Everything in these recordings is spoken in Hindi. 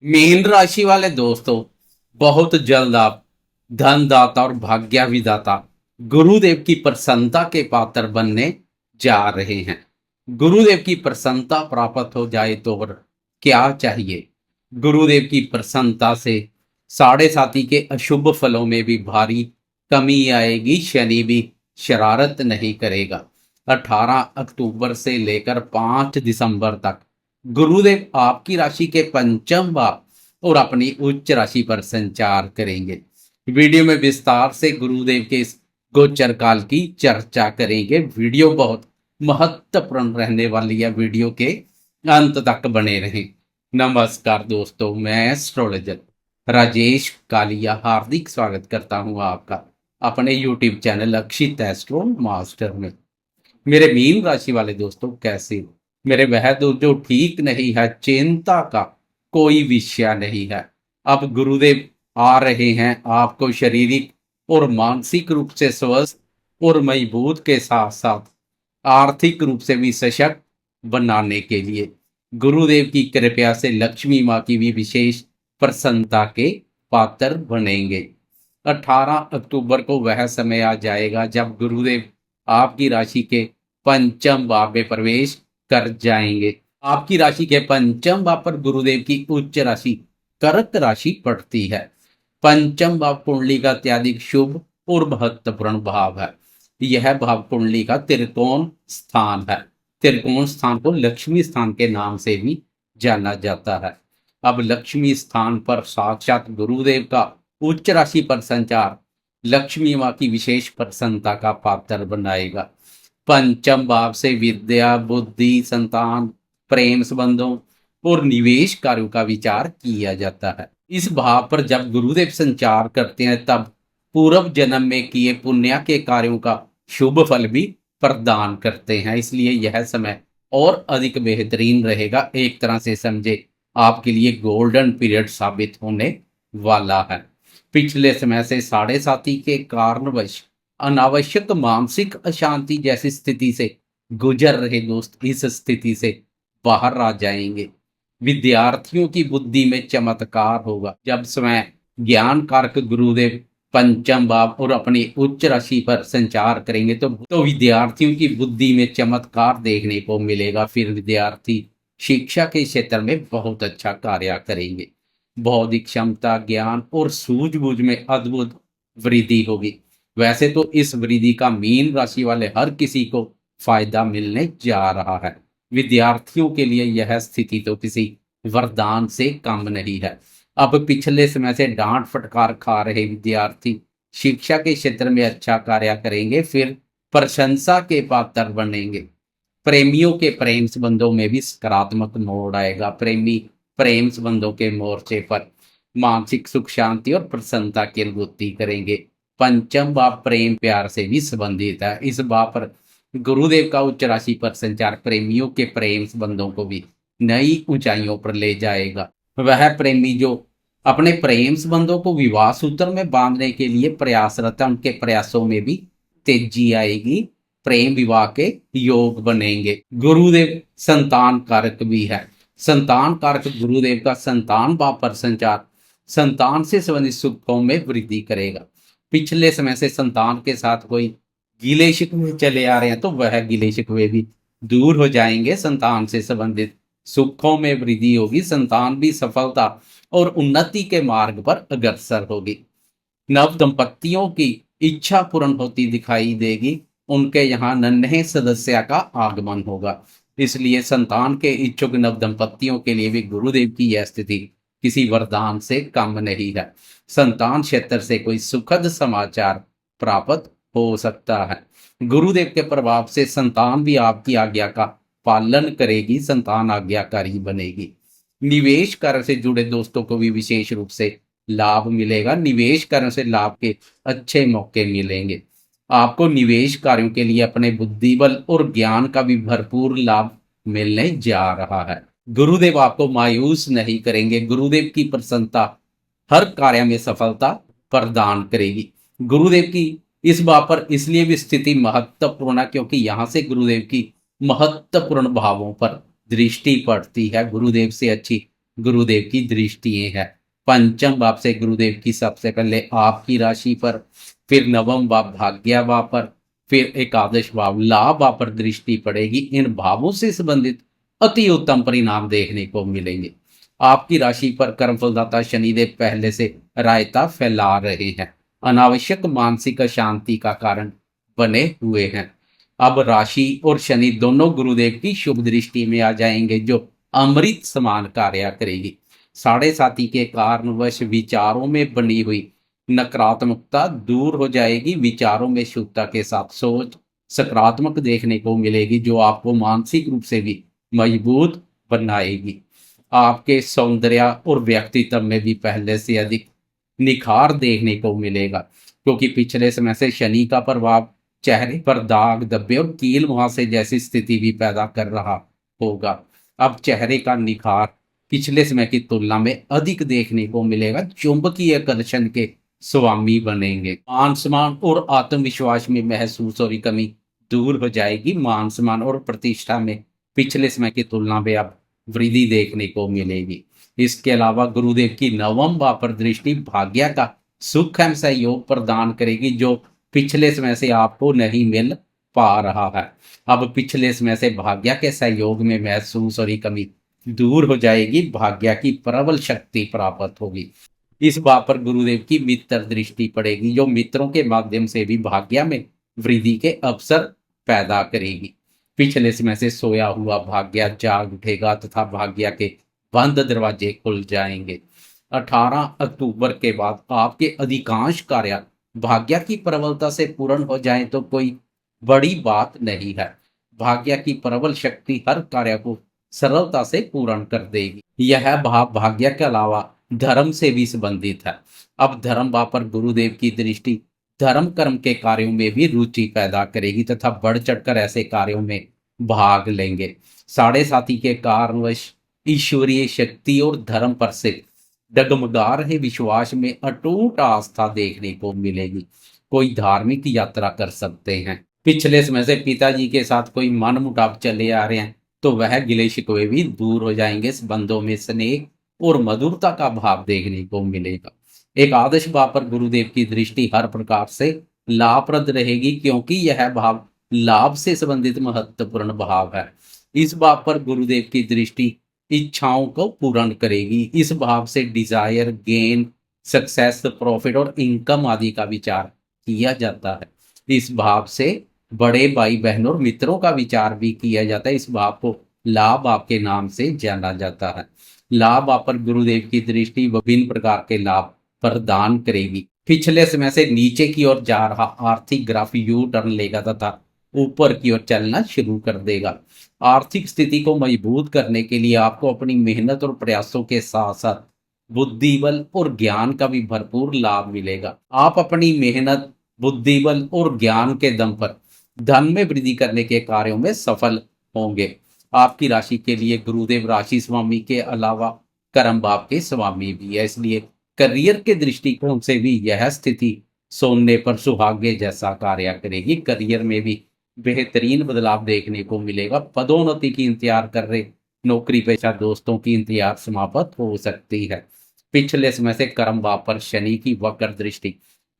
मीन राशि वाले दोस्तों, बहुत जल्द आप धनदाता और भाग्यविदाता गुरुदेव की प्रसन्नता के पात्र बनने जा रहे हैं। गुरुदेव की प्रसन्नता प्राप्त हो जाए तो और क्या चाहिए। गुरुदेव की प्रसन्नता से साढ़े साथी के अशुभ फलों में भी भारी कमी आएगी। शनि भी शरारत नहीं करेगा। 18 अक्टूबर से लेकर 5 दिसंबर तक गुरुदेव आपकी राशि के पंचम भाव और अपनी उच्च राशि पर संचार करेंगे। वीडियो में विस्तार से गुरुदेव के इस गोचर काल की चर्चा करेंगे। वीडियो बहुत महत्वपूर्ण रहने वाली है। वीडियो के अंत तक बने रहें। नमस्कार दोस्तों, मैं एस्ट्रोलॉजर राजेश कालिया हार्दिक स्वागत करता हूं आपका अपने YouTube चैनल अक्षित एस्ट्रो मास्टर में। मेरे मीन राशि वाले दोस्तों, कैसे हो? मेरे वह जो ठीक नहीं है, चिंता का कोई विषय नहीं है। अब गुरुदेव आ रहे हैं आपको शारीरिक और मानसिक रूप से स्वस्थ और मजबूत के साथ साथ आर्थिक रूप से भी सशक्त बनाने के लिए। गुरुदेव की कृपया से लक्ष्मी माँ की भी विशेष प्रसन्नता के पात्र बनेंगे। 18 अक्टूबर को वह समय आ जाएगा जब गुरुदेव आपकी राशि के पंचम भाव में प्रवेश कर जाएंगे। आपकी राशि के पंचम भाव पर गुरुदेव की उच्च राशि कर्क राशि पड़ती है। पंचम भाव कुंडली का अत्यधिक शुभ और महत्वपूर्ण भाव है। यह भाव कुंडली का त्रिकोण स्थान है। त्रिकोण स्थान को लक्ष्मी स्थान के नाम से भी जाना जाता है। अब लक्ष्मी स्थान पर साक्षात गुरुदेव का उच्च राशि पर संचार लक्ष्मी माँ की विशेष प्रसन्नता का पात्र बनाएगा। पंचम भाव से विद्या, बुद्धि, संतान, प्रेम संबंधों और निवेश कार्यों का विचार किया जाता है। इस भाव पर जब गुरुदेव संचार करते हैं तब पूर्व जन्म में किए पुण्य के कार्यों का शुभ फल भी प्रदान करते हैं। इसलिए यह समय और अधिक बेहतरीन रहेगा। एक तरह से समझे आपके लिए गोल्डन पीरियड साबित होने वाला है। पिछले समय से साढ़े साथी के कारणवश अनावश्यक मानसिक अशांति जैसी स्थिति से गुजर रहे दोस्त इस स्थिति से बाहर आ जाएंगे। विद्यार्थियों की बुद्धि में चमत्कार होगा जब समय ज्ञान कारक गुरुदेव पंचम भाव और अपनी उच्च राशि पर संचार करेंगे तो विद्यार्थियों की बुद्धि में चमत्कार देखने को मिलेगा। फिर विद्यार्थी शिक्षा के क्षेत्र में बहुत अच्छा कार्य करेंगे। बौद्धिक क्षमता, ज्ञान और सूझबूझ में अद्भुत वृद्धि होगी। वैसे तो इस वृद्धि का मीन राशि वाले हर किसी को फायदा मिलने जा रहा है। विद्यार्थियों के लिए यह स्थिति तो किसी वरदान से कम नहीं है। अब पिछले समय से डांट फटकार खा रहे विद्यार्थी शिक्षा के क्षेत्र में अच्छा कार्य करेंगे। फिर प्रशंसा के पात्र बनेंगे। प्रेमियों के प्रेम संबंधों में भी सकारात्मक मोड़ आएगा। प्रेमी प्रेम संबंधों के मोर्चे पर मानसिक सुख शांति और प्रसन्नता की अनुभूति करेंगे। पंचम भाव प्रेम प्यार से भी संबंधित है। इस भाव पर गुरुदेव का उच्च राशि पर संचार प्रेमियों के प्रेम संबंधों को भी नई ऊंचाइयों पर ले जाएगा। वह प्रेमी जो अपने प्रेम संबंधों को विवाह सूत्र में बांधने के लिए प्रयासरत है, उनके प्रयासों में भी तेजी आएगी। प्रेम विवाह के योग बनेंगे। गुरुदेव संतान कारक भी है। संतान कारक गुरुदेव का संतान भाव पर संचार संतान से संबंधित सुखों में वृद्धि करेगा। पिछले समय से संतान के साथ कोई गिले शिकवे चले आ रहे हैं तो वह गिले शिकवे भी दूर हो जाएंगे। संतान से संबंधित सुखों में वृद्धि होगी। संतान भी सफलता और उन्नति के मार्ग पर अग्रसर होगी। नव दंपतियों की इच्छा पूर्ण होती दिखाई देगी। उनके यहाँ नन्हे सदस्य का आगमन होगा। इसलिए संतान के इच्छुक नव दंपतियों के लिए भी गुरुदेव की यह स्थिति किसी वरदान से कम नहीं है। संतान क्षेत्र से कोई सुखद समाचार प्राप्त हो सकता है। गुरुदेव के प्रभाव से संतान भी आपकी आज्ञा का पालन करेगी। संतान आज्ञाकारी बनेगी। निवेश कार्य से जुड़े दोस्तों को भी विशेष रूप से लाभ मिलेगा। निवेश कार्यों से लाभ के अच्छे मौके मिलेंगे। आपको निवेश कार्यों के लिए अपने बुद्धिबल और ज्ञान का भी भरपूर लाभ मिलने जा रहा है। गुरुदेव आपको मायूस नहीं करेंगे। गुरुदेव की प्रसन्नता हर कार्य में सफलता प्रदान करेगी। गुरुदेव की इस बात पर इसलिए भी स्थिति महत्वपूर्ण है क्योंकि यहाँ से गुरुदेव की महत्वपूर्ण भावों पर दृष्टि पड़ती है। गुरुदेव से अच्छी गुरुदेव की दृष्टि है। पंचम भाव से गुरुदेव की सबसे पहले आपकी राशि पर, फिर नवम भाव भाग्य भाव पर, फिर एकादश भाव लाभ भाव पर दृष्टि पड़ेगी। इन भावों से संबंधित अति उत्तम परिणाम देखने को मिलेंगे। आपकी राशि पर कर्मफलदाता शनिदेव पहले से रायता फैला रहे हैं, अनावश्यक मानसिक अशांति का कारण बने हुए हैं। अब राशि और शनि दोनों गुरुदेव की शुभ दृष्टि में आ जाएंगे, जो अमृत समान कार्य करेगी। साढ़े साथी के कारणवश विचारों में बनी हुई नकारात्मकता दूर हो जाएगी। विचारों में शुद्धता के साथ सोच सकारात्मक देखने को मिलेगी, जो आपको मानसिक रूप से भी मजबूत बनाएगी। आपके सौंदर्य और व्यक्तित्व में भी पहले से अधिक निखार देखने को मिलेगा, क्योंकि पिछले समय से शनि का प्रभाव चेहरे पर दाग धब्बे और कील मुहासे जैसी स्थिति भी पैदा कर रहा होगा। अब चेहरे का निखार पिछले समय की तुलना में अधिक देखने को मिलेगा। चुंबकीय आकर्षण के स्वामी बनेंगे। मान सम्मान और आत्मविश्वास में महसूस हो रही कमी दूर हो जाएगी। मान सम्मान और प्रतिष्ठा में पिछले समय की तुलना में अब वृद्धि देखने को मिलेगी। इसके अलावा गुरुदेव की नवम भाव पर दृष्टि भाग्य का सुख एवं सहयोग प्रदान करेगी, जो पिछले समय से आपको नहीं मिल पा रहा है। अब पिछले समय से भाग्य के सहयोग में महसूस हो रही कमी दूर हो जाएगी। भाग्य की प्रबल शक्ति प्राप्त होगी। इस बात पर गुरुदेव की मित्र दृष्टि पड़ेगी, जो मित्रों के माध्यम से भी भाग्य में वृद्धि के अवसर पैदा करेगी। पिछले समय से सोया हुआ भाग्य जाग उठेगा तथा भाग्य के बंद दरवाजे खुल जाएंगे। 18 अक्टूबर के बाद आपके अधिकांश कार्य भाग्य की प्रबलता से पूर्ण हो जाएं तो कोई बड़ी बात नहीं है। भाग्य की प्रबल शक्ति हर कार्य को सरलता से पूर्ण कर देगी। यह भाव भाग्य के अलावा धर्म से भी संबंधित है। अब धर्म भाव पर गुरुदेव की दृष्टि धर्म कर्म के कार्यों में भी रुचि पैदा करेगी तथा बढ़ चढ़कर ऐसे कार्यों में भाग लेंगे। साढ़े साथी के कारणवश ईश्वरीय शक्ति और धर्म पर से डगमगा रहे विश्वास में अटूट आस्था देखने को मिलेगी। कोई धार्मिक यात्रा कर सकते हैं। पिछले समय से पिताजी के साथ कोई मनमुटाव चले आ रहे हैं तो वह गिले शिकवे भी दूर हो जाएंगे। संबंधों में स्नेह और मधुरता का भाव देखने को मिलेगा। एकादश भाव पर गुरुदेव की दृष्टि हर प्रकार से लाभप्रद रहेगी, क्योंकि यह भाव लाभ से संबंधित महत्वपूर्ण भाव है। इस भाव पर गुरुदेव की दृष्टि इच्छाओं को पूर्ण करेगी। इस भाव से डिजायर, गेन, सक्सेस, प्रॉफिट और इनकम आदि का विचार किया जाता है। इस भाव से बड़े भाई बहनों और मित्रों का विचार भी किया जाता है। इस भाव को लाभ भाव के नाम से जाना जाता है। लाभ भाव पर गुरुदेव की दृष्टि विभिन्न प्रकार के लाभ प्रदान करेगी। पिछले समय से नीचे की ओर जा रहा आर्थिक ग्राफ यू टर्न लेगा तथा ऊपर की ओर चलना शुरू कर देगा। आर्थिक स्थिति को मजबूत करने के लिए आपको अपनी मेहनत और प्रयासों के साथ साथ बुद्धि बल और ज्ञान का भी भरपूर लाभ मिलेगा। आप अपनी मेहनत, बुद्धि बल और ज्ञान के दम पर धन में वृद्धि करने के कार्यों में सफल होंगे। आपकी राशि के लिए गुरुदेव राशि स्वामी के अलावा कर्म भाव के स्वामी भी है, इसलिए करियर के दृष्टिकोण से भी यह स्थिति सोने पर सुहागे जैसा कार्य करेगी। करियर में भी बेहतरीन बदलाव देखने को मिलेगा। पदोन्नति की इंतजार कर रहे नौकरी पेशा दोस्तों की इंतजार समाप्त हो सकती है। पिछले समय से कर्म भाव पर शनि की वक्र दृष्टि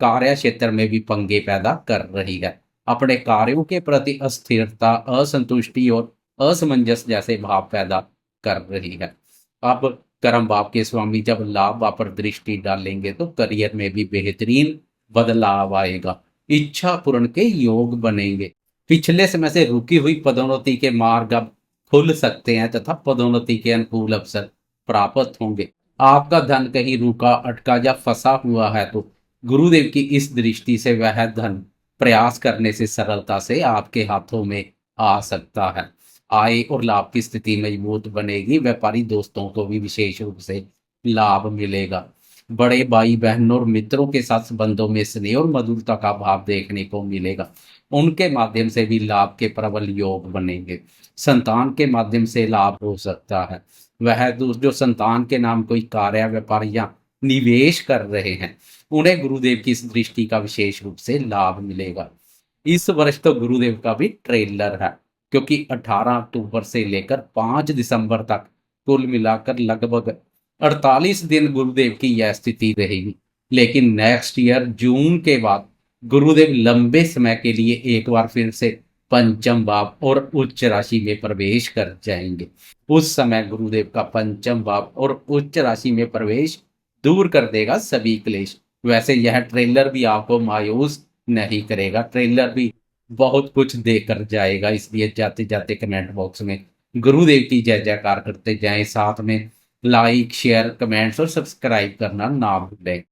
कार्य क्षेत्र में भी पंगे पैदा कर रही है। अपने कार्यों के प्रति अस्थिरता, असंतुष्टि और असमंजस जैसे भाव पैदा कर रही है। अब कर्म भाव के स्वामी जब लाभ भाव पर दृष्टि डालेंगे तो करियर में भी बेहतरीन बदलाव आएगा। इच्छा पूर्ण के योग बनेंगे। पिछले समय से रुकी हुई पदोन्नति के मार्ग अब खुल सकते हैं तथा पदोन्नति के अनुकूल अवसर प्राप्त होंगे। आपका धन कहीं रुका, अटका या फंसा हुआ है तो गुरुदेव की इस दृष्टि से वह धन प्रयास करने से सरलता से आपके हाथों में आ सकता है। आय और लाभ की स्थिति मजबूत बनेगी। व्यापारी दोस्तों को भी विशेष रूप से लाभ मिलेगा। बड़े भाई बहनों और मित्रों के साथ संबंधों में स्नेह और मधुरता का भाव देखने को मिलेगा। उनके माध्यम से भी लाभ के प्रबल योग बनेंगे। संतान के माध्यम से लाभ हो सकता है। वह जो संतान के नाम कोई कार्य, व्यापार या निवेश कर रहे हैं उन्हें गुरुदेव की इस दृष्टि का विशेष रूप से लाभ मिलेगा। इस वर्ष तो गुरुदेव का भी ट्रेलर है, क्योंकि 18 अक्टूबर से लेकर 5 दिसंबर तक कुल मिलाकर लगभग 48 दिन गुरुदेव की यह स्थिति रहेगी, लेकिन नेक्स्ट ईयर जून के बाद गुरुदेव लंबे समय के लिए एक बार फिर से पंचम भाव और उच्च राशि में प्रवेश कर जाएंगे। उस समय गुरुदेव का पंचम भाव और उच्च राशि में प्रवेश दूर कर देगा सभी क्लेश। वैसे यह ट्रेलर भी आपको मायूस नहीं करेगा, ट्रेलर भी बहुत कुछ देकर जाएगा, इसलिए जाते जाते कमेंट बॉक्स में गुरुदेव की जय जयकार करते जाएं, साथ में लाइक शेयर कमेंट्स और सब्सक्राइब करना ना भूलें।